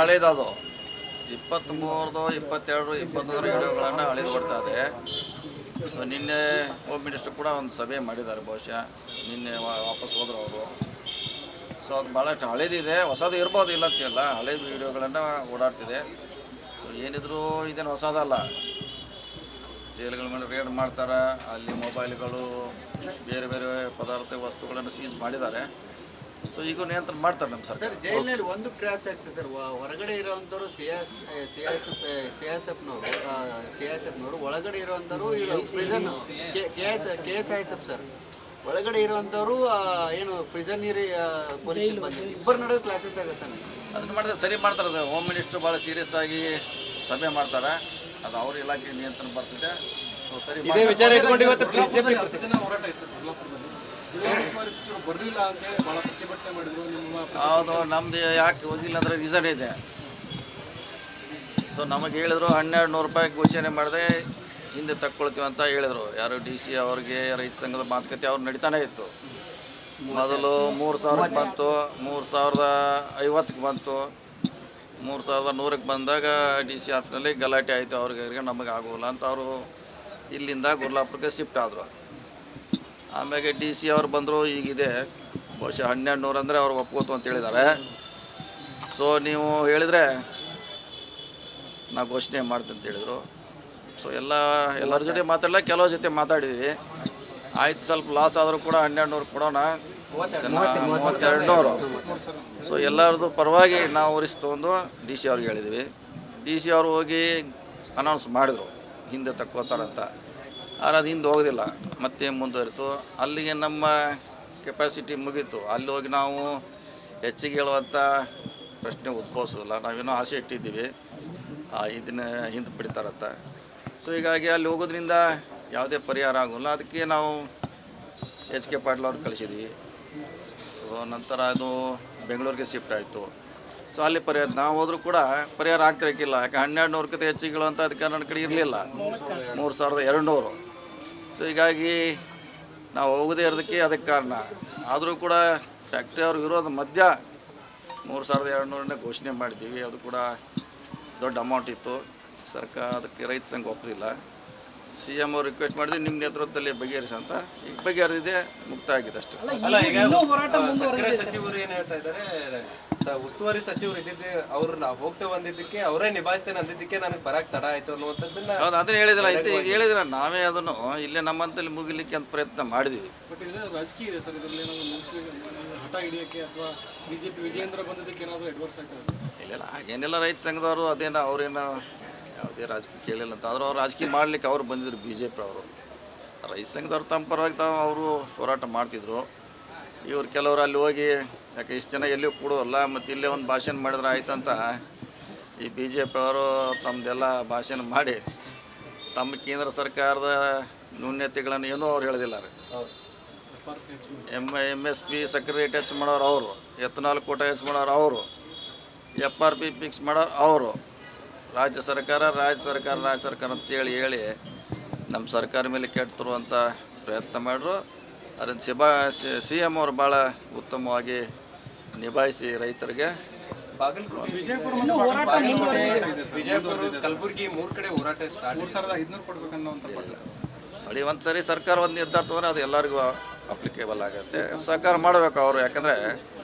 ಹಳೇದದು 23, 22, 21 ವಿಡಿಯೋಗಳನ್ನು ಹಳೇದು ಕೊಡ್ತಾ ಇದೆ. ಸೊ ನಿನ್ನೆ ಹೋಮ್ ಮಿನಿಸ್ಟರ್ ಕೂಡ ಒಂದು ಸಭೆ ಮಾಡಿದ್ದಾರೆ, ಬಹುಶಃ ನಿನ್ನೆ ವಾಪಸ್ ಹೋದ್ರು ಅವರು. ಸೊ ಅದು ಭಾಳಷ್ಟು ಹಳೇದಿದೆ, ಹೊಸದು ಇರ್ಬೋದು, ಇಲ್ಲ ಅಂತೆಲ್ಲ, ಹಳೇದು ವಿಡಿಯೋಗಳನ್ನು ಓಡಾಡ್ತಿದೆ. ಸೊ ಏನಿದ್ರು ಇದೇನು ಹೊಸದಲ್ಲ. ಜೈಲುಗಳ ಮೇಲೆ ರೇಡ್ ಮಾಡ್ತಾರೆ, ಅಲ್ಲಿ ಮೊಬೈಲ್ಗಳು, ಬೇರೆ ಬೇರೆ ಪದಾರ್ಥ ವಸ್ತುಗಳನ್ನು ಸೀಜ್ ಮಾಡಿದ್ದಾರೆ. ಸೊ ಈಗ ನಿಯಂತ್ರಣ ಮಾಡ್ತಾರೆ ನಮ್ಮ ಸರ್ಕಾರ. ಜೈಲಿನಲ್ಲಿ ಒಂದು ಕ್ರಾಸ್ ಆಗ್ತದೆ ಸರ್, ಹೊರಗಡೆ ಇರೋವಂಥವ್ರು ಸಿಎಸ್ಎಫ್ನವರು, ಒಳಗಡೆ ಇರೋವಂಥವ್ರು ಪ್ರಿಸನ್ KSISF ಸರ್, ಒಳಗಡೆ ಇರುವಂಥವ್ರು ಏನು ಪ್ರಿಸನರಿ ಪೊಸಿಷನ್ ಬಂದಿದೆ, ಇಬ್ಬರ ನಡುವೆ ಕ್ಲಾಸಸ್ ಆಗುತ್ತೆ ಸರ್. ಅದನ್ನು ಮಾಡಿದ್ರೆ ಸರಿ ಮಾಡ್ತಾರೆ. ಅದು ಹೋಮ್ ಮಿನಿಸ್ಟ್ರು ಭಾಳ ಸೀರಿಯಸ್ ಆಗಿ ಸಭೆ ಮಾಡ್ತಾರೆ, ಅದು ಅವ್ರ ಇಲಾಖೆ ನಿಯಂತ್ರಣ ಬರ್ತಿದೆ. ಸೊ ಸರಿ ವಿಚಾರ ಇಟ್ಕೊಂಡು ಇವತ್ತು ಹೌದು, ನಮ್ದು ಯಾಕೆ ಹೋಗಿಲ್ಲ ಅಂದರೆ ರೀಸನ್ ಇದೆ. ಸೊ ನಮಗೆ ಹೇಳಿದ್ರು 1200 ರೂಪಾಯಿ ಘೋಷಣೆ ಮಾಡಿದೆ, ಹಿಂದೆ ತಕ್ಕೊಳ್ತೀವಿ ಅಂತ ಹೇಳಿದರು. ಯಾರು DC ಅವ್ರಿಗೆ ರೈತ ಸಂಘದ ಮಾತುಕತೆ ಅವ್ರು ನಡೀತಾನೆ ಇತ್ತು. ಮೊದಲು 3000ಕ್ಕೆ ಬಂತು, 3050ಕ್ಕೆ ಬಂತು, 3100ಕ್ಕೆ ಬಂದಾಗ DC ಆಫೀಸ್ನಲ್ಲಿ ಗಲಾಟೆ ಆಯಿತು. ಅವ್ರಿಗೆ ನಮಗೆ ಆಗೋಲ್ಲ ಅಂತ ಅವರು ಇಲ್ಲಿಂದ ಗುರ್ಲಾಪುರಕ್ಕೆ ಶಿಫ್ಟ್ ಆದರು. ಆಮೇಲೆ DC ಅವ್ರು ಬಂದರು, ಈಗಿದೆ ಬಹುಶಃ 1200 ಅಂದರೆ ಅವ್ರು ಒಪ್ಕೋತು ಅಂತ ಹೇಳಿದ್ದಾರೆ. ಸೊ ನೀವು ಹೇಳಿದರೆ ನಾವು ಘೋಷಣೆ ಮಾಡ್ತೀನಿ ಅಂತ ಹೇಳಿದರು. ಸೊ ಎಲ್ಲರ ಜೊತೆ ಮಾತಾಡಲ್ಲ, ಕೆಲವ್ರ ಜೊತೆ ಮಾತಾಡಿದ್ವಿ. ಆಯ್ತು, ಸ್ವಲ್ಪ ಲಾಸ್ ಆದರೂ ಕೂಡ 1200 ಕೊಡೋಣ, 3200. ಸೊ ಎಲ್ಲರದ್ದು ಪರವಾಗಿ ನಾವು ರಿಸ್ಕ್ ತೊಗೊಂಡು DC ಅವ್ರಿಗೆ ಹೇಳಿದ್ವಿ. DC ಅವರು ಹೋಗಿ ಅನೌನ್ಸ್ ಮಾಡಿದರು ಹಿಂದೆ ತಕ್ಕೋತಾರಂತ. ಆದರೆ ಅದು ಹಿಂದೆ ಹೋಗೋದಿಲ್ಲ, ಮತ್ತೆ ಮುಂದುವರಿತು. ಅಲ್ಲಿಗೆ ನಮ್ಮ ಕೆಪಾಸಿಟಿ ಮುಗೀತು. ಅಲ್ಲಿ ಹೋಗಿ ನಾವು ಹೆಚ್ಚಿಗೆ ಹೇಳುವಂಥ ಪ್ರಶ್ನೆ ಉದ್ಭವಿಸೋದಿಲ್ಲ. ನಾವೇನೋ ಆಸೆ ಇಟ್ಟಿದ್ದೀವಿ ಇದನ್ನು ಹಿಂದೆ ಪಡಿತಾರಂತ. ಸೊ ಹೀಗಾಗಿ ಅಲ್ಲಿ ಹೋಗೋದ್ರಿಂದ ಯಾವುದೇ ಪರಿಹಾರ ಆಗೋಲ್ಲ. ಅದಕ್ಕೆ ನಾವು HK ಪಾಟೀಲ್ ಅವ್ರು ಕಳಿಸಿದ್ವಿ. ಸೊ ನಂತರ ಅದು ಬೆಂಗಳೂರಿಗೆ ಶಿಫ್ಟ್ ಆಯಿತು. ಸೊ ಅಲ್ಲಿ ಪರಿಹಾರ ನಾವು ಹೋದರೂ ಕೂಡ ಪರಿಹಾರ ಆಗ್ತಿರಕ್ಕಿಲ್ಲ. ಯಾಕೆ 1200ಕ್ಕಿಂತ ಹೆಚ್ಚಿಗೆ ಅಂತ ಅದಕ್ಕೆ ನನ್ನ ಕಡೆ ಇರಲಿಲ್ಲ, 3200. ಸೊ ಹೀಗಾಗಿ ನಾವು ಹೋಗೋದೇ ಇರೋದಕ್ಕೆ ಅದಕ್ಕೆ ಕಾರಣ. ಆದರೂ ಕೂಡ ಫ್ಯಾಕ್ಟ್ರಿ ಅವ್ರ ವಿರೋಧ ಮಧ್ಯ 3200 ಘೋಷಣೆ ಮಾಡಿದ್ದೀವಿ. ಅದು ಕೂಡ ದೊಡ್ಡ ಅಮೌಂಟ್ ಇತ್ತು. ಸರ್ಕಾರ ಅದಕ್ಕೆ ರೈತ ಸಂಘ ಒಪ್ಪಲಿಲ್ಲ. CM ಅವ್ರು ರಿಕ್ವೆಸ್ಟ್ ಮಾಡಿದ್ವಿ, ನಿಮ್ಮ ನೇತೃತ್ವದಲ್ಲಿ ಬಗೆಹರಿಸಿ ಅಂತ. ಈಗ ಬಗೆಹರಿದಿದೆ, ಮುಕ್ತಾಯ ಆಗಿದೆ ಅಷ್ಟೇ. ಸಕ್ಕರೆ ಸಚಿವರು ಏನು ಹೇಳ್ತಾ ಇದ್ದಾರೆ, ಉಸ್ತುವಾರಿ ಸಚಿವರು ಇದ್ದಿದ್ದೆ ಅವ್ರು ನಾವು ಹೋಗ್ತೇವೆ ಅಂದಿದ್ದಕ್ಕೆ, ಅವರೇ ನಿಭಾಯಿಸ್ತೇನೆ ಅಂದಿದ್ದಕ್ಕೆ ನನಗೆ ಬರಕ್ಕೆ ತಡ ಆಯಿತು ಅನ್ನುವಂಥದ್ದನ್ನ. ಹೌದು, ಅದನ್ನೇ ಹೇಳಿದಿಲ್ಲ. ಐತೆ ಈಗ ಹೇಳಿದಿಲ್ಲ, ನಾವೇ ಅದನ್ನು ಇಲ್ಲೇ ನಮ್ಮಂತಲ್ಲಿ ಮುಗಿಲಿಕ್ಕೆ ಅಂತ ಪ್ರಯತ್ನ ಮಾಡಿದ್ವಿ. ಬಟ್ ಇದು ರಾಜಕೀಯ ಇದೆ ಸರ್, ಇದರಲ್ಲಿ ಏನಾದರೂ ಹಠ ಹಿಡಿಯೋಕ್ಕೆ ಅಥವಾ BJP ವಿಜಯೇಂದ್ರ ಬಂದದಕ್ಕೆ ಏನಾದರೂ ಅಡ್ವಾನ್ಸ್ ಆಗ್ತದೆ? ಇಲ್ಲ, ಹಾಗೇನೆಲ್ಲ ರೈತ ಸಂಘದವರು ಅದೇನೋ ಅವ್ರೇನೋ ಯಾವುದೇ ರಾಜಕೀಯ ಕೇಳಿಲ್ಲ ಅಂತ. ಆದರೂ ಅವ್ರು ರಾಜಕೀಯ ಮಾಡಲಿಕ್ಕೆ ಅವರು ಬಂದಿದ್ರು, BJP ಅವರು. ರೈತ ಸಂಘದವ್ರು ತಮ್ಮ ಪರವಾಗಿ ಅವರು ಹೋರಾಟ ಮಾಡ್ತಿದ್ರು. ಇವ್ರು ಕೆಲವರು ಅಲ್ಲಿ ಹೋಗಿ, ಯಾಕೆ ಇಷ್ಟು ಜನ ಎಲ್ಲಿಯೂ ಕೊಡೋಲ್ಲ, ಮತ್ತು ಇಲ್ಲೇ ಒಂದು ಭಾಷಣ ಮಾಡಿದ್ರೆ ಆಯ್ತಂತ ಈ BJP ಅವರು ತಮ್ಮದೆಲ್ಲ ಭಾಷಣ ಮಾಡಿ ತಮ್ಮ ಕೇಂದ್ರ ಸರ್ಕಾರದ ನ್ಯೂನ್ಯತೆಗಳನ್ನು ಏನೂ ಅವ್ರು ಹೇಳೋದಿಲ್ಲ ರೀ. MSP ಸಕ್ಕರೆ ರೇಟ್ ಹೆಚ್ಚು ಮಾಡೋರು ಅವರು, ಎಥನಾಲ್ ಕೋಟ ಹೆಚ್ಚು ಮಾಡೋರು ಅವರು, FRP ಫಿಕ್ಸ್ ಮಾಡೋರು ಅವರು. ರಾಜ್ಯ ಸರ್ಕಾರ ಅಂತೇಳಿ ಹೇಳಿ ನಮ್ಮ ಸರ್ಕಾರ ಮೇಲೆ ಕೆಟ್ಟರುವಂಥ ಪ್ರಯತ್ನ ಮಾಡಿದ್ರು. ಅದನ್ನು CM ಅವರು ಭಾಳ ಉತ್ತಮವಾಗಿ ನಿಭಾಯಿಸಿ ರೈತರಿಗೆ. ವಿಜಯಪುರ, ಕಲಬುರಗಿ 3 ಕಡೆ ಹೋರಾಟ ಸ್ಟಾರ್ಟ್. 3500 ಕೊಡ್ಬೇಕನ್ನೋಂಥ ನೋಡಿ, ಒಂದು ಸರಿ ಸರ್ಕಾರ ಒಂದು ನಿರ್ಧಾರ ತೊಗೊಂಡ್ರೆ ಅದು ಎಲ್ಲರಿಗೂ ಅಪ್ಲಿಕೇಬಲ್ ಆಗುತ್ತೆ. ಸಹಕಾರ ಮಾಡಬೇಕು ಅವರು, ಯಾಕಂದರೆ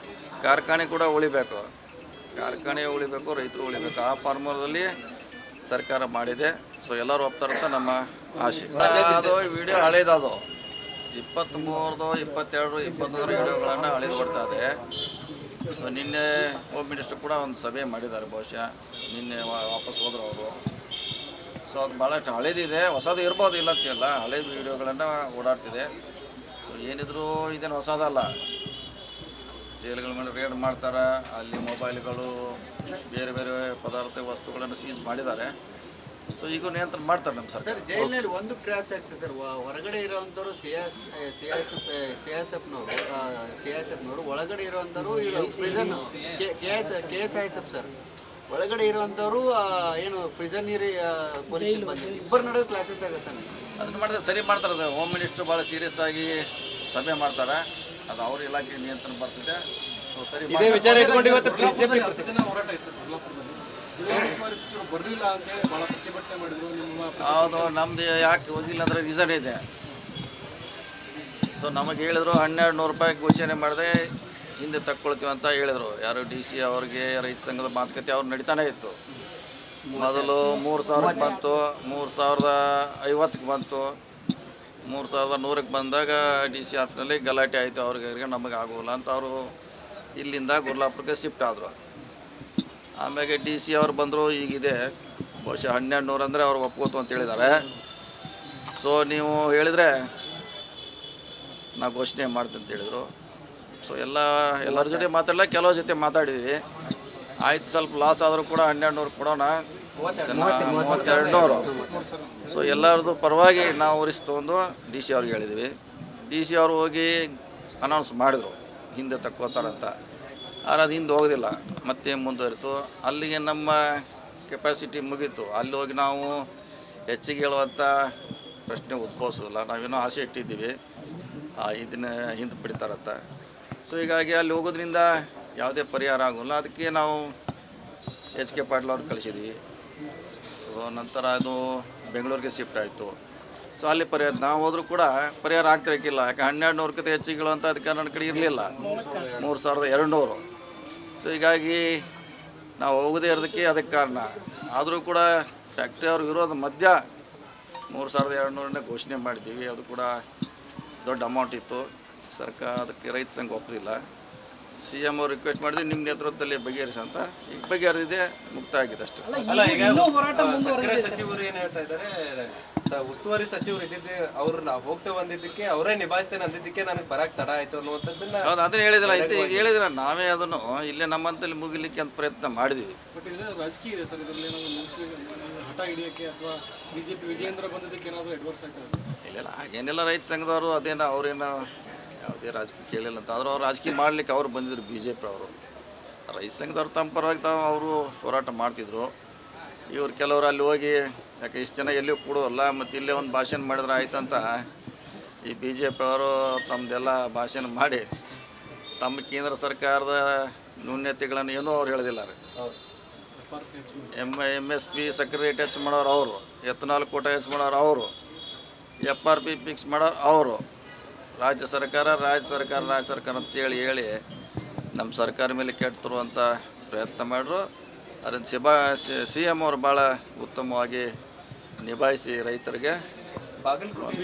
ಕಾರ್ಖಾನೆ ಕೂಡ ಉಳಿಬೇಕು, ರೈತರು ಉಳಿಬೇಕು. ಆ ಫಾರ್ಮರ್ದಲ್ಲಿ ಸರ್ಕಾರ ಮಾಡಿದೆ. ಸೊ ಎಲ್ಲರೂ ಒಪ್ತಾರಂತ ನಮ್ಮ ಆಸೆ. ಅದು ವಿಡಿಯೋ ಹಳೇದದು 23, 22, 21 ವಿಡಿಯೋಗಳನ್ನು ಹಳೇದು ಕೊಡ್ತಾ ಇದೆ. ಸೊ ನಿನ್ನೆ ಹೋಮ್ ಮಿನಿಸ್ಟರ್ ಕೂಡ ಒಂದು ಸಭೆ ಮಾಡಿದ್ದಾರೆ, ಬಹುಶಃ ನಿನ್ನೆ ವಾಪಸ್ ಹೋದ್ರು ಅವರು. ಸೊ ಅದು ಭಾಳಷ್ಟು ಹಳೇದಿದೆ, ಹೊಸದು ಇರ್ಬೋದು, ಇಲ್ಲ ಅಂತೆಲ್ಲ, ಹಳೇದು ವಿಡಿಯೋಗಳನ್ನು ಓಡಾಡ್ತಿದೆ. ಸೊ ಏನಿದ್ರು ಇದೇನು ಹೊಸದಲ್ಲ. ಜೈಲುಗಳ ಮೇಲೆ ರೇಡ್ ಮಾಡ್ತಾರೆ, ಅಲ್ಲಿ ಮೊಬೈಲ್ಗಳು, ಬೇರೆ ಬೇರೆ ಪದಾರ್ಥ ವಸ್ತುಗಳನ್ನು ಸೀಜ್ ಮಾಡಿದ್ದಾರೆ. ಸೊ ಈಗ ನಿಯಂತ್ರಣ ಮಾಡ್ತಾರೆ ನಮ್ಮ ಸರ್ಕಾರ. ಜೈಲಿನಲ್ಲಿ ಒಂದು ಕ್ರಾಸ್ ಆಗ್ತದೆ ಸರ್, ಹೊರಗಡೆ ಇರೋವಂಥವ್ರು ಸಿಎಸ್ಎಫ್ನವರು, ಒಳಗಡೆ ಇರೋವಂಥವ್ರು ಪ್ರಿಸನ್ KSISF ಸರ್, ಒಳಗಡೆ ಇರುವಂಥವ್ರು ಏನು ಪ್ರಿಸನರಿ ಪೊಸಿಷನ್ ಬಂದಿದೆ, ಇಬ್ಬರ ನಡುವೆ ಕ್ಲಾಸಸ್ ಆಗುತ್ತೆ ಸರ್. ಅದನ್ನು ಮಾಡಿದ್ರೆ ಸರಿ ಮಾಡ್ತಾರೆ. ಅದು ಹೋಮ್ ಮಿನಿಸ್ಟ್ರು ಭಾಳ ಸೀರಿಯಸ್ ಆಗಿ ಸಭೆ ಮಾಡ್ತಾರೆ, ಅದು ಅವ್ರ ಇಲಾಖೆ ನಿಯಂತ್ರಣ ಬರ್ತಿದೆ. ಸೊ ಸರಿ ಇದೇ ವಿಚಾರ ಇಟ್ಕೊಂಡು ಇವತ್ತು ಬಿಜೆಪಿ ಪ್ರತಿದಿನ ಹೋರಾಟ ಇತ್ತು ಸರ್ ಕೊಲ್ಲಾಪುರದಲ್ಲಿ. ಜಿಲ್ಲಾ ಉಸ್ತುವಾರಿ ಸಚಿವರು ಬರಲಿಲ್ಲ ಅಂತ ಹೇಳಿ ಬಹಳ ಪ್ರತಿಭಟನೆ ಮಾಡಿದ್ರು. ನಿಮ್ಮ ಹೌದು, ನಮ್ದು ಯಾಕೆ ಹೋಗಿಲ್ಲ ಅಂದರೆ ರೀಸನ್ ಇದೆ. ಸೊ ನಮಗೆ ಹೇಳಿದ್ರು 1200 ರೂಪಾಯಿ ಘೋಷಣೆ ಮಾಡಿದೆ, ಹಿಂದೆ ತಕ್ಕೊಳ್ತೀವಿ ಅಂತ ಹೇಳಿದರು. ಯಾರು ಡಿ ಸಿ ಅವ್ರಿಗೆ ರೈತ ಸಂಘದ ಮಾತುಕತೆ ಅವ್ರು ನಡೀತಾನೆ ಇತ್ತು. ಮೊದಲು 3000ಕ್ಕೆ ಬಂತು, 3050ಕ್ಕೆ ಬಂತು, 3100ಕ್ಕೆ ಬಂದಾಗ ಡಿ ಸಿ ಆಫೀಸ್ನಲ್ಲಿ ಗಲಾಟೆ ಆಯಿತು. ಅವ್ರಿಗೆ ನಮಗೆ ಆಗೋಲ್ಲ ಅಂತ ಅವರು ಇಲ್ಲಿಂದ ಕೊಲ್ಲಾಪುರಕ್ಕೆ ಶಿಫ್ಟ್ ಆದರು. ಆಮೇಲೆ ಡಿ ಸಿ ಅವ್ರು ಬಂದರು, ಈಗಿದೆ ಬಹುಶಃ 1200 ಅಂದರೆ ಅವ್ರು ಒಪ್ಕೋತು ಅಂತ ಹೇಳಿದ್ದಾರೆ. ಸೊ ನೀವು ಹೇಳಿದರೆ ನಾ ಘೋಷಣೆ ಮಾಡ್ತೀನಿ ಅಂತ ಹೇಳಿದರು. ಸೊ ಎಲ್ಲರ ಜೊತೆ ಮಾತಾಡಲ್ಲ, ಕೆಲವ್ರ ಜೊತೆ ಮಾತಾಡಿದ್ವಿ. ಆಯ್ತು, ಸ್ವಲ್ಪ ಲಾಸ್ ಆದರೂ ಕೂಡ 1200 ಕೊಡೋಣ, 3200. ಸೊ ಎಲ್ಲರದ್ದು ಪರವಾಗಿ ನಾವು ರಿಸ್ಕ್ ತೊಗೊಂಡು ಡಿ ಸಿ ಅವ್ರಿಗೆ ಹೇಳಿದ್ವಿ. ಡಿ ಸಿ ಅವರು ಹೋಗಿ ಅನೌನ್ಸ್ ಮಾಡಿದರು ಹಿಂದೆ ತಕ್ಕೋತಾರಂತ. ಆದರೆ ಅದು ಹಿಂದೆ ಹೋಗೋದಿಲ್ಲ, ಮತ್ತೆ ಮುಂದುವರಿತು. ಅಲ್ಲಿಗೆ ನಮ್ಮ ಕೆಪಾಸಿಟಿ ಮುಗೀತು. ಅಲ್ಲಿ ಹೋಗಿ ನಾವು ಹೆಚ್ಚಿಗೆ ಹೇಳುವಂಥ ಪ್ರಶ್ನೆ ಉದ್ಭವಿಸೋದಿಲ್ಲ. ನಾವೇನೋ ಆಸೆ ಇಟ್ಟಿದ್ದೀವಿ ಇದನ್ನು ಹಿಂದೆ ಬಿಡ್ತಾರಂತ. ಸೊ ಹೀಗಾಗಿ ಅಲ್ಲಿ ಹೋಗೋದ್ರಿಂದ ಯಾವುದೇ ಪರಿಹಾರ ಆಗೋಲ್ಲ. ಅದಕ್ಕೆ ನಾವು ಎಚ್ ಕೆ ಪಾಟೀಲ್ ಅವ್ರು ಕಳಿಸಿದ್ವಿ. ಸೊ ನಂತರ ಅದು ಬೆಂಗಳೂರಿಗೆ ಶಿಫ್ಟ್ ಆಯಿತು. ಸೊ ಅಲ್ಲಿ ಪರಿಹಾರ ನಾವು ಹೋದರೂ ಕೂಡ ಪರಿಹಾರ ಆಗ್ತಿರಕ್ಕಿಲ್ಲ. ಯಾಕೆ 1200ಕ್ಕಿಂತ ಹೆಚ್ಚಿಗೆ ಹೇಳುವಂಥ ಅದಕ್ಕೆ ನನ್ನ ಕಡೆ ಇರಲಿಲ್ಲ, 3200. ಸೊ ಹೀಗಾಗಿ ನಾವು ಹೋಗದೇ ಇರೋದಕ್ಕೆ ಅದಕ್ಕೆ ಕಾರಣ. ಆದರೂ ಕೂಡ ಫ್ಯಾಕ್ಟ್ರಿ ಅವ್ರ ವಿರೋಧ ಮಧ್ಯ 3200 ಘೋಷಣೆ ಮಾಡಿದ್ದೀವಿ. ಅದು ಕೂಡ ದೊಡ್ಡ ಅಮೌಂಟ್ ಇತ್ತು. ಸರ್ಕಾರ ಅದಕ್ಕೆ ರೈತ ಸಂಘ ಒಪ್ಪಲಿಲ್ಲ. ಸಿ ಎಮ್ ಅವ್ರು ರಿಕ್ವೆಸ್ಟ್ ಮಾಡಿದ್ವಿ, ನಿಮ್ಮ ನೇತೃತ್ವದಲ್ಲಿ ಬಗೆಹರಿಸಿ ಅಂತ. ಈಗ ಬಗೆಹರಿದಿದೆ, ಮುಕ್ತ ಆಗಿದೆ ಅಷ್ಟೇ. ಅಲ್ಲ, ಈಗ ಸಕ್ಕರೆ ಸಚಿವರು ಏನು ಹೇಳ್ತಾ ಇದ್ದಾರೆ, ಉಸ್ತುವಾರಿ ಸಚಿವರು ಇದ್ದಿದ್ದೆ ಅವ್ರು ನಾವು ಹೋಗ್ತೇವೆ ಅಂದಿದ್ದಕ್ಕೆ ಅವರೇ ನಿಭಾಯಿಸ್ತೇನೆ ಅಂದಿದ್ದಕ್ಕೆ ನನಗೆ ಬರಕ್ಕೆ ತಡ ಆಯಿತು ಅನ್ನುವಂಥದ್ದನ್ನ. ಹೌದು, ಅದನ್ನ ಹೇಳಿದಿಲ್ಲ. ಐತೆ ಈಗ ಹೇಳಿದಿಲ್ಲ, ನಾವೇ ಅದನ್ನು ಇಲ್ಲೇ ನಮ್ಮಂತಲ್ಲಿ ಮುಗಿಲಿಕ್ಕೆ ಅಂತ ಪ್ರಯತ್ನ ಮಾಡಿದ್ವಿ. ಬಟ್ ಇದು ರಾಜಕೀಯ ಇದೆ ಸರ್, ಇದರಲ್ಲಿ ಏನಾದರೂ ಮುಗಿಸಿ ಹಠ ಹಿಡಿಯೋಕ್ಕೆ ಅಥವಾ ಬಿಜೆಪಿ ವಿಜಯೇಂದ್ರ ಬಂದಿದ್ದಕ್ಕೆ ಏನಾದರೂ ಅಡ್ವಾನ್ಸ್ ಆಗ್ತದೆ? ಇಲ್ಲ, ಹಾಗೇನೆಲ್ಲ ರೈತ ಸಂಘದವರು ಅದೇನೋ ಅವ್ರೇನೋ ಯಾವುದೇ ರಾಜಕೀಯ ಕೇಳಿಲ್ಲ ಅಂತ. ಆದರೂ ಅವ್ರು ರಾಜಕೀಯ ಮಾಡಲಿಕ್ಕೆ ಅವರು ಬಂದಿದ್ರು, ಬಿ ಜೆ ಪಿ ಅವರು. ರೈತ ಸಂಘದವ್ರು ತಮ್ಮ ಪರವಾಗಿ ಅವರು ಹೋರಾಟ ಮಾಡ್ತಿದ್ರು. ಇವ್ರು ಕೆಲವರು ಅಲ್ಲಿ ಹೋಗಿ, ಯಾಕೆ ಇಷ್ಟು ಜನ ಎಲ್ಲಿಯೂ ಕೊಡುವಲ್ಲ, ಮತ್ತು ಇಲ್ಲೇ ಒಂದು ಭಾಷಣ ಮಾಡಿದ್ರೆ ಆಯ್ತಂತ ಈ ಬಿ ಜೆ ಪಿ ಅವರು ತಮ್ಮದೆಲ್ಲ ಭಾಷಣ ಮಾಡಿ ತಮ್ಮ ಕೇಂದ್ರ ಸರ್ಕಾರದ ನ್ಯೂನ್ಯತೆಗಳನ್ನು ಏನೂ ಅವ್ರು ಹೇಳೋದಿಲ್ಲ ರೀ. MSP ಸಕ್ಕರೆ ರೇಟ್ ಹೆಚ್ಚು ಮಾಡೋರು ಅವರು, ಎಥನಾಲ್ ಕೋಟ ಹೆಚ್ಚು ಮಾಡೋರು ಅವರು, FRP ಫಿಕ್ಸ್ ಮಾಡೋರು ಅವರು. ರಾಜ್ಯ ಸರ್ಕಾರ ಅಂತೇಳಿ ಹೇಳಿ ನಮ್ಮ ಸರ್ಕಾರ ಮೇಲೆ ಕೆಟ್ಟರುವಂಥ ಪ್ರಯತ್ನ ಮಾಡ್ರು. ಅದನ್ನು ಸಿ ಎಮ್ ಅವರು ಭಾಳ ಉತ್ತಮವಾಗಿ ನಿಭಾಯಿಸಿ ರೈತರಿಗೆ. ಬಾಗಲಕೋಟೆ,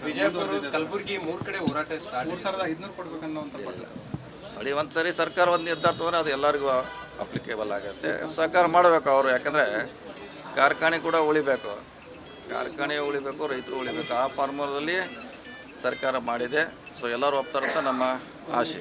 ವಿಜಯಪುರ, ಕಲಬುರಗಿ 3 ಕಡೆ ಹೋರಾಟ ಸ್ಟಾರ್ಟ್. 3500 ಕೊಡ್ಬೇಕನ್ನೋ ನೋಡಿ, ಒಂದು ಸರಿ ಸರ್ಕಾರ ಒಂದು ನಿರ್ಧಾರ ತೊಗೊಂಡ್ರೆ ಅದು ಎಲ್ಲರಿಗೂ ಅಪ್ಲಿಕೇಬಲ್ ಆಗುತ್ತೆ. ಸಹಕಾರ ಮಾಡಬೇಕು ಅವರು. ಯಾಕಂದರೆ ಕಾರ್ಖಾನೆ ಕೂಡ ಉಳಿಬೇಕು, ರೈತರು ಉಳಿಬೇಕು. ಆ ಫಾರ್ಮರ್ದಲ್ಲಿ ಸರ್ಕಾರ ಮಾಡಿದೆ. ಸೊ ಎಲ್ಲರೂ ಒಪ್ತಾರಂತ ನಮ್ಮ ಆಶೆ.